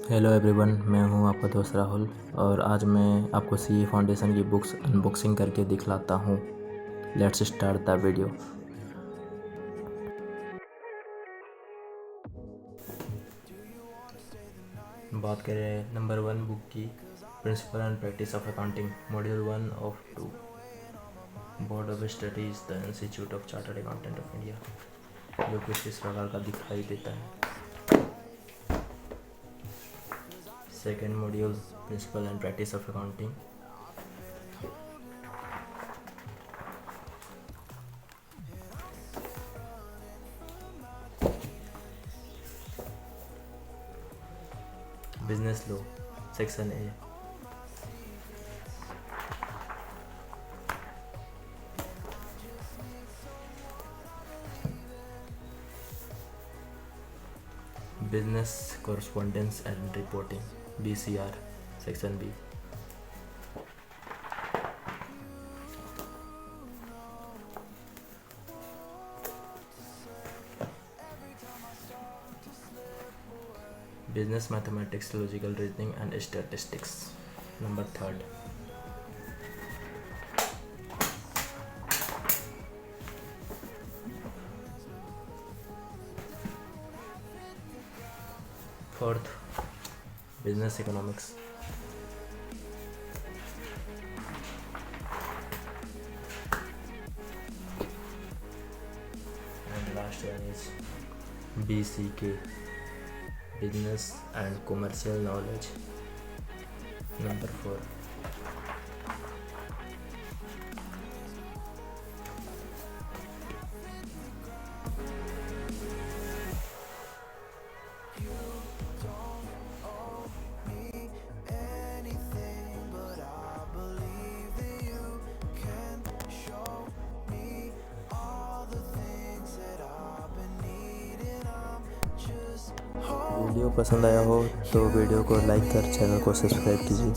Hello everyone, मैं हूं आपका दोस्त राहुल और आज मैं आपको सीए फाउंडेशन की बुक्स अनबॉक्सिंग करके दिखलाता हूं। Let's start the video. बात करें नंबर 1 बुक की, principle and practice of accounting, module 1 of 2, board of studies the institute of chartered accountant of India, जो कुछ इस प्रकार का दिखाई देता है। Second module, principle and practice of accounting. Business law, section A. Business correspondence and reporting, BCR, section B. Business mathematics, logical reasoning and statistics, number 3rd। Fourth, business economics. And last one is BCK, business and commercial knowledge, number 4। Video पसंद आया हो तो video को like कर channel को subscribe कीजिए।